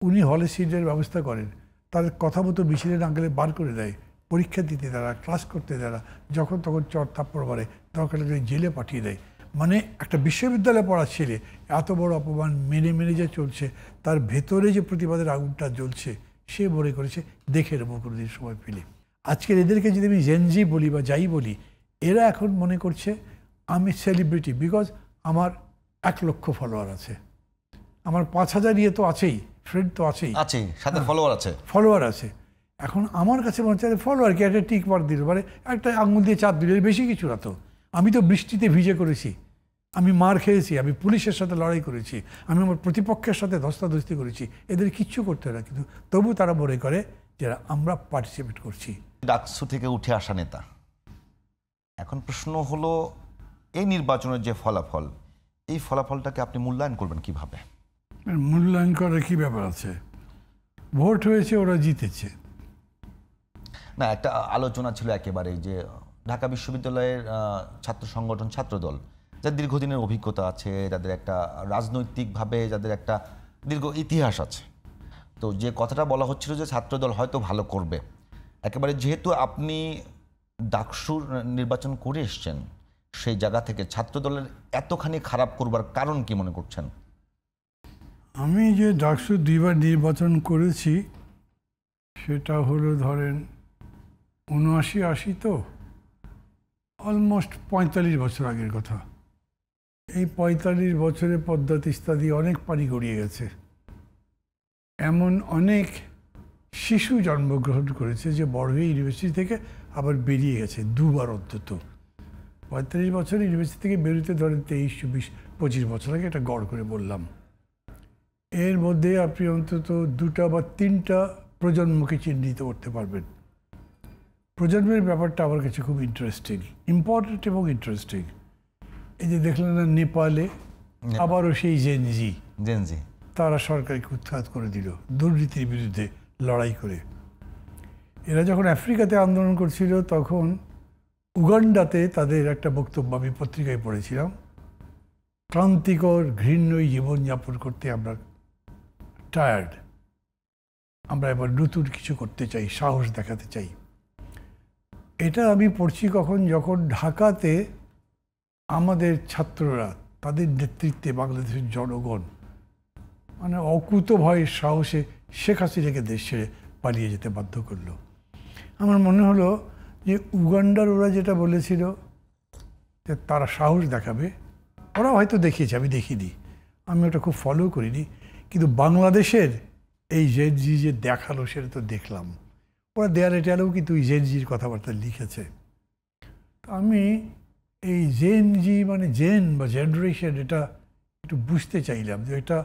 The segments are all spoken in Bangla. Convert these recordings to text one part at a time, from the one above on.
উনি হলে সিটের ব্যবস্থা করেন, তার কথা মতো মিছিলে না গেলে বার করে দেয়, পরীক্ষা দিতে তারা, ক্লাস করতে তারা, যখন তখন চট থাপ্পড় মারে, দরকার হলে জেলে পাঠিয়ে দেয়। মানে একটা বিশ্ববিদ্যালয়ে পড়া ছেলে এত বড় অপমান মেনে মেনে যে চলছে, তার ভেতরে যে প্রতিবাদের আগুনটা জ্বলছে, সে মনে করেছে দেখে নেবো কোনোদিন সময় পেলে। আজকের এদেরকে যদি আমি জেনজি বলি বা যাই বলি, এরা এখন মনে করছে আমি সেলিব্রিটি, বিকজ আমার 1 লক্ষ ফলোয়ার আছে, আমার 5,000 ইয়ে তো আছেই, ফ্রেন্ড তো আছেই, সাথে ফলোয়ার আছে। এখন আমার কাছে মনে হচ্ছে ফলোয়ার কি একটা টিক মার্ক দিল, মানে একটা আঙুল দিয়ে চাপ দিল, বেশি কিছু না তো। আমি তো বৃষ্টিতে ভিজে করেছি, আমি মার খেয়েছি, আমি পুলিশের সাথে লড়াই করেছি, আমি আমার প্রতিপক্ষের সাথে ধস্তাধস্তি করেছি, এদের কিচ্ছু করতে হয় না, কিন্তু তবু তারা মনে করে যারা আমরা পার্টিসিপেট করছি। ডাকসু থেকে উঠে আসা নেতা, এখন প্রশ্ন হলো এই নির্বাচনের যে ফলাফল, এই ফলাফলটাকে আপনি মূল্যায়ন করবেন কিভাবে? মূল্যায়ন করার কি ব্যাপার আছে, ভোট হয়েছে, ওরা জিতেছে। না, একটা আলোচনা ছিল একেবারেই যে ঢাকা বিশ্ববিদ্যালয়ের ছাত্র সংগঠন, ছাত্রদল, যাদের দীর্ঘদিনের অভিজ্ঞতা আছে, যাদের একটা রাজনৈতিকভাবে যাদের একটা দীর্ঘ ইতিহাস আছে, তো যে কথাটা বলা হচ্ছিল যে ছাত্রদল হয়তো ভালো করবে, একেবারে যেহেতু আপনি ডাকসুর নির্বাচন করে এসছেন, সেই জায়গা থেকে ছাত্রদলের এতখানি খারাপ করবার কারণ কি মনে করছেন? আমি যে ডাকসু 2বার নির্বাচন করেছি, সেটা হলো ধরেন 79-80, তো অলমোস্ট 45 বছর আগের কথা। এই 45 বছরে পদ্মা তিস্তা দিয়ে অনেক পানি গড়িয়ে গেছে, এমন অনেক শিশু জন্মগ্রহণ করেছে যে বড় হয়ে ইউনিভার্সিটি থেকে আবার বেরিয়ে গেছে 2বার অন্তত। 45 বছর ইউনিভার্সিটি থেকে বেরোতে ধরেন 23, 24, 25 বছর আগে, এটা গড় করে বললাম। এর মধ্যে আপনি অন্তত 2টা বা 3টা প্রজন্মকে চিহ্নিত করতে পারবেন। প্রজন্মের ব্যাপারটা আমার কাছে খুব ইন্টারেস্টিং, ইম্পর্টেন্ট এবং ইন্টারেস্টিং। এই যে দেখলেন না নেপালে আবারও সেই জেনজি, তারা সরকারকে উৎখাত করে দিল দুর্নীতির বিরুদ্ধে লড়াই করে। এরা যখন আফ্রিকাতে আন্দোলন করছিল, তখন উগান্ডাতে তাদের একটা বক্তব্য আমি পত্রিকায় পড়েছিলাম, ক্রান্তিকর ঘৃণ্যই জীবনযাপন করতে আমরা টায়ার্ড, আমরা এবার নতুন কিছু করতে চাই, সাহস দেখাতে চাই। এটা আমি পড়ছি কখন, যখন ঢাকাতে আমাদের ছাত্ররা, তাদের নেতৃত্বে বাংলাদেশের জনগণ মানে অকুত ভয়ের সাহসে শেখ হাসিনাকে দেশ ছেড়ে পালিয়ে যেতে বাধ্য করলো। আমার মনে হলো যে উগান্ডার ওরা যেটা বলেছিল যে তারা সাহস দেখাবে, ওরা হয়তো দেখিয়েছে, আমি দেখিনি, আমি ওটা খুব ফলো করিনি, কিন্তু বাংলাদেশের এই জেনজি যে দেখালো সেটা তো দেখলাম। ওরা দেয়ালে টেয়ালেও কিন্তু ওই জেনজির কথাবার্তা লিখেছে। তো আমি এই জেনজি মানে জেন বা জেনারেশন, এটা একটু বুঝতে চাইলাম, যে এটা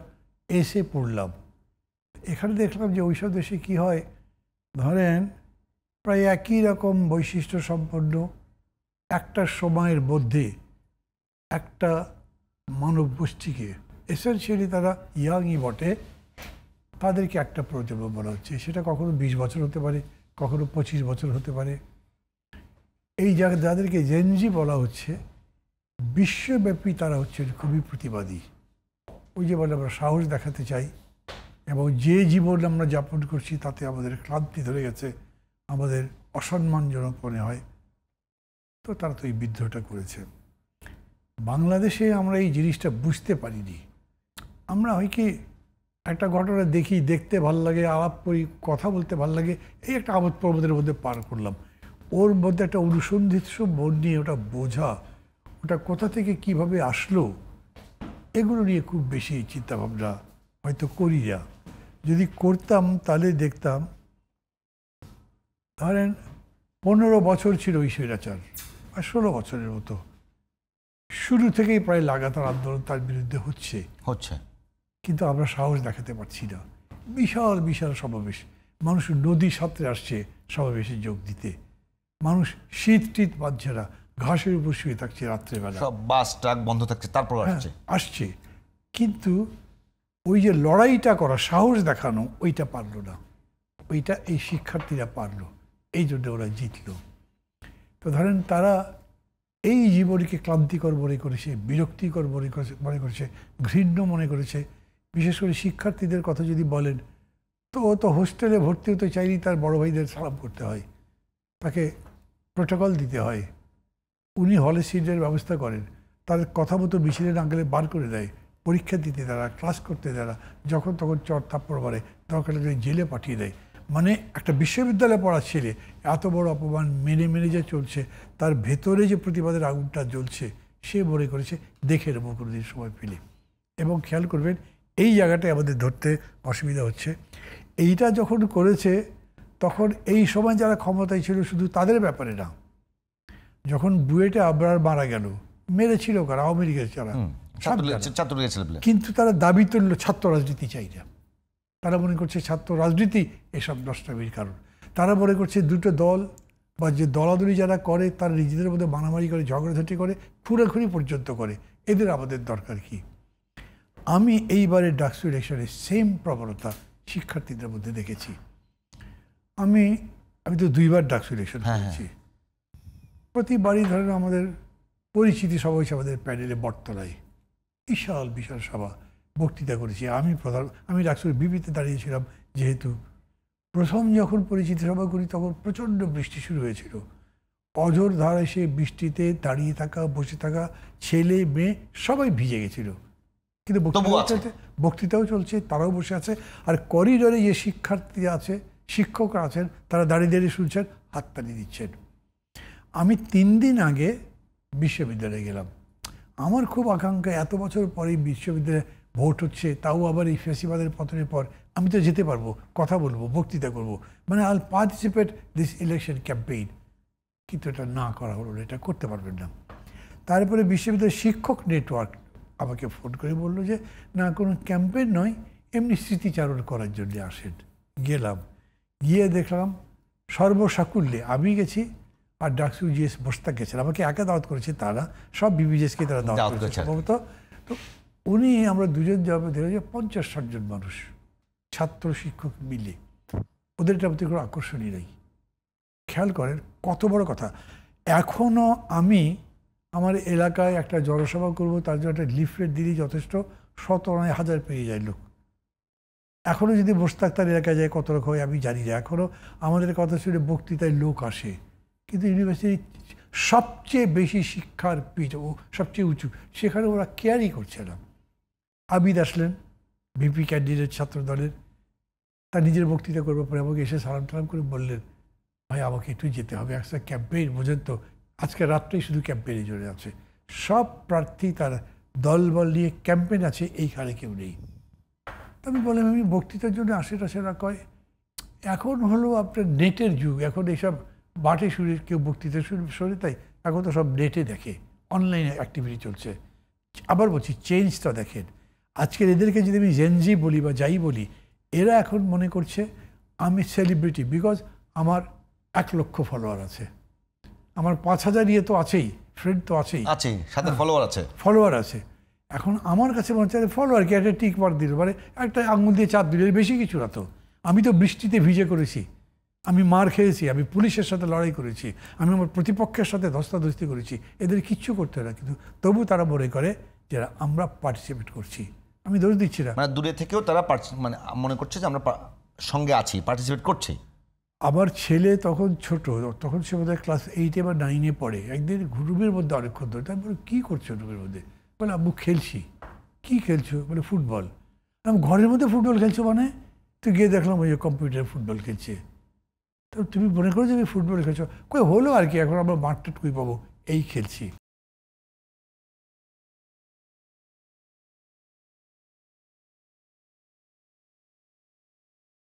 এসে পড়লাম। এখানে দেখলাম যে ওইসব দেশে কী হয়, ধরেন প্রায় একই রকম বৈশিষ্ট্য সম্পন্ন একটা সময়ের মধ্যে একটা মানব গোষ্ঠীকে, এসেনশিয়ালি তারা ইয়াংই বটে, তাদেরকে একটা প্রজন্ম বলা হচ্ছে। সেটা কখনো 20 বছর হতে পারে, কখনো 25 বছর হতে পারে। এই যাদেরকে জেনজি বলা হচ্ছে, বিশ্বব্যাপী তারা হচ্ছে খুবই প্রতিবাদী। ওই যে বলে আমরা সাহস দেখাতে চাই, এবং যে জীবন আমরা যাপন করছি তাতে আমাদের ক্লান্তি ধরে গেছে, আমাদের অসম্মানজনক মনে হয়, তো তারা তো এই বিদ্রোহটা করেছে। বাংলাদেশে আমরা এই জিনিসটা বুঝতে পারিনি। আমরা হয় কি একটা ঘটনা দেখি, দেখতে ভাল লাগে, আলাপ করি, কথা বলতে ভাল লাগে, এই একটা আমোদ প্রমোদের মধ্যে পার করলাম। ওর মধ্যে একটা অনুসন্ধিৎস মন নিয়ে ওটা বোঝা, ওটা কোথা থেকে কিভাবে আসলো, এগুলো নিয়ে খুব বেশি চিন্তাভাবনা হয়তো করি না। যদি করতাম তাহলে দেখতাম, ধরেন 15 বছর ছিল ওই স্বৈরাচার, আর 16 বছরের মতো, শুরু থেকেই প্রায় লাগাতার আন্দোলন তার বিরুদ্ধে হচ্ছে, কিন্তু আমরা সাহস দেখাতে পারছি না। বিশাল বিশাল সমাবেশ, মানুষ নদী সাঁতরে আসছে সমাবেশে যোগ দিতে, মানুষ শীত টিত বাঁধছে না, ঘাসের উপর শুয়ে থাকছে রাত্রেবেলা, সব বাস ট্রাক বন্ধ থাকছে, তারপর আসছে। কিন্তু ওই যে লড়াইটা করা, সাহস দেখানো, ওইটা পারলো না, ওইটা এই শিক্ষার্থীরা পারলো, এই জন্য ওরা জিতলো। তো ধরেন তারা এই জীবনকে ক্লান্তিকর মনে করেছে, বিরক্তিকর মনে করেছে, ঘৃণ্য মনে করেছে। বিশেষ করে শিক্ষার্থীদের কথা যদি বলেন, তো ও তো হোস্টেলে ভর্তি হতে চাইলেই তার বড় ভাইদের সালাম করতে হয়, তাকে প্রোটোকল দিতে হয়। উনি হলে সিটের ব্যবস্থা করেন, তার কথা মতো মিছিলে না গেলে বার করে দেয়, পরীক্ষা দিতে তারা, ক্লাস করতে তারা, যখন তখন চট থাপ্পড় মারে, দরকার হলে জেলে পাঠিয়ে দেয়। মানে একটা বিশ্ববিদ্যালয়ে পড়া ছেলে এত বড় অপমান মেনে মেনে যে চলছে, তার ভেতরে যে প্রতিবাদের আগুনটা জ্বলছে, সে মনে করেছে দেখে নেবো কোনোদিন সময় পেলে। এবং খেয়াল করবেন এই জায়গাটায় আমাদের ধরতে অসুবিধা হচ্ছে। এইটা যখন করেছে তখন এই সময় যারা ক্ষমতায় ছিল শুধু তাদের ব্যাপারে না, যখন বুয়েটে আবরার মারা গেল, মেরেছিল কারা? আওয়ামী লীগের যারা, কিন্তু তারা দাবি তুলল ছাত্র রাজনীতি চাই না। তারা মনে করছে ছাত্র রাজনীতি এসব নষ্টামির কারণ। তারা মনে করছে দুটো দল বা যে দলাদলি যারা করে তারা নিজেদের মধ্যে মারামারি করে, ঝগড়াঝাটি করে, খুঁড়াখুঁড়ি পর্যন্ত করে, এদের আমাদের দরকার কি? আমি এইবারের ডাকসু ইলেকশনে সেম প্রবণতা শিক্ষার্থীদের মধ্যে দেখেছি। আমি তো 2বার ডাকসু ইলেকশন করেছি। প্রতিবারই ধরেন আমাদের পরিচিতি সভা হয়েছে আমাদের প্যানেলে বটতলায়, বিশাল বিশাল সভা, বক্তৃতা করেছি। আমি ডাকসুর বিবিতে দাঁড়িয়েছিলাম, যেহেতু প্রথম যখন পরিচিতি সভা করি তখন প্রচণ্ড বৃষ্টি শুরু হয়েছিল। অঝোর ধারায় সে বৃষ্টিতে দাঁড়িয়ে থাকা, বসে থাকা, ছেলে মেয়ে সবাই ভিজে গেছিল, কিন্তু বক্তৃতাও চলছে, তারাও বসে আছে। আর করিডোরে যে শিক্ষার্থী আছে, শিক্ষকরা আছেন, তারা দাঁড়িয়ে দাঁড়িয়ে শুনছেন, হাততালি দিচ্ছেন। আমি 3 দিন আগে বিশ্ববিদ্যালয়ে গেলাম। আমার খুব আকাঙ্ক্ষা, এত বছর পরে বিশ্ববিদ্যালয়ে ভোট হচ্ছে, তাও আবার এই ফ্যাসিবাদের পতনের পর আমি তো যেতে পারবো, কথা বলবো, বক্তৃতা করবো, মানে I will participate this election campaign. কিন্তু এটা না করা হলো, এটা করতে পারবেন না। তারপরে বিশ্ববিদ্যালয়ের শিক্ষক নেটওয়ার্ক আমাকে ফোন করে বললো যে না, কোনো ক্যাম্পেইন নয়, এমনি স্মৃতিচারণ করার জন্য আসেন। গেলাম, গিয়ে দেখলাম সর্বসাকুল্যে আমি গেছি আর ডাকসু জিএস মোস্তাক গেছেন। আমাকে একা দাওয়াত করেছে, তারা সব বিবিজিএসকে তারা দাওয়াত করেছে সম্ভবত। তো উনি আমরা দুজন যাবো, ধরে যে 50-60 জন মানুষ, ছাত্র শিক্ষক মিলে, ওদের এটা প্রতি কোনো আকর্ষণই নেই। খেয়াল করেন কত বড় কথা। এখনও আমি আমার এলাকায় একটা জনসভা করব, তার জন্য একটা লিফলেট দিলেই যথেষ্ট, 17,000 পেয়ে যায় লোক। এখনও যদি মোস্তাক তার এলাকায় যায় কত রকম হয় আমি জানি না। এখনও আমাদের কথা শুনে বক্তৃতায় লোক আসে, কিন্তু ইউনিভার্সিটি সবচেয়ে বেশি শিক্ষার পিঠ ও সবচেয়ে উঁচু, সেখানে ওরা কেয়ারই করছে না। আবিদ আসলেন, ভিপি ক্যান্ডিডেট ছাত্র দলের, তার নিজের বক্তৃতা করবার পরে আমাকে এসে সালাম টালাম করে বললেন, ভাই আমাকে একটু যেতে হবে, একটা ক্যাম্পেইন, বোঝেন তো আজকে রাত্রেই শুধু ক্যাম্পেইনে জড়ে আছে। সব প্রার্থী তার দলবল নিয়ে ক্যাম্পেইন আছে, এইখানে কেউ নেই। আমি বললাম আমি বক্তৃতার জন্য আশেপাশেরা কয়, এখন হলো আপনার নেটের যুগ, এখন এইসব বাটে শুনে কেউ বক্তৃতা শুনে, তাই এখন তো সব নেটে দেখে, অনলাইনে অ্যাক্টিভিটি চলছে। আবার বলছি চেঞ্জটা দেখেন, আজকের এদেরকে যদি আমি জেনজি বলি বা যাই বলি, এরা এখন মনে করছে আমি সেলিব্রিটি, বিকজ আমার 1 লক্ষ ফলোয়ার আছে, আমার 5,000 ইয়ে তো আছেই, ফ্রেন্ড তো আছেই, সাথে ফলোয়ার আছে। এখন আমার কাছে মনে হচ্ছে ফলোয়ার কি একটা টিক মার্ক দিল, মানে একটা আঙুল দিয়ে চাপ দিল, বেশি কিছু না তো। আমি তো বৃষ্টিতে ভিজে করেছি, আমি মার খেয়েছি, আমি পুলিশের সাথে লড়াই করেছি, আমি আমার প্রতিপক্ষের সাথে ধস্তাধস্তি করেছি, এদের কিচ্ছু করতে না, কিন্তু তবু তারা মনে করে যে আমরা পার্টিসিপেট করছি। আমি দোষ দিচ্ছি না, মানে দূরে থেকেও তারা মানে মনে করছে যে আমরা সঙ্গে আছি, পার্টিসিপেট করছি। আমার ছেলে তখন ছোট, তখন সে বোধহয় ক্লাস 8 বা 9 পড়ে। একদিন রুমের মধ্যে অনেকক্ষণ ধরে, তারপরে কী করছো রুমের মধ্যে? বলে আব্বু খেলছি। কী খেলছো? বলে ফুটবল। আমি ঘরের মধ্যে ফুটবল খেলছো মানে? তো গিয়ে দেখলাম ওই যে কম্পিউটারে ফুটবল খেলছে। তো তুমি মনে করো যে আমি ফুটবল খেলছো? কই হলো আর কি, এখন আমরা মাঠটা টুকুই পাবো, এই খেলছি।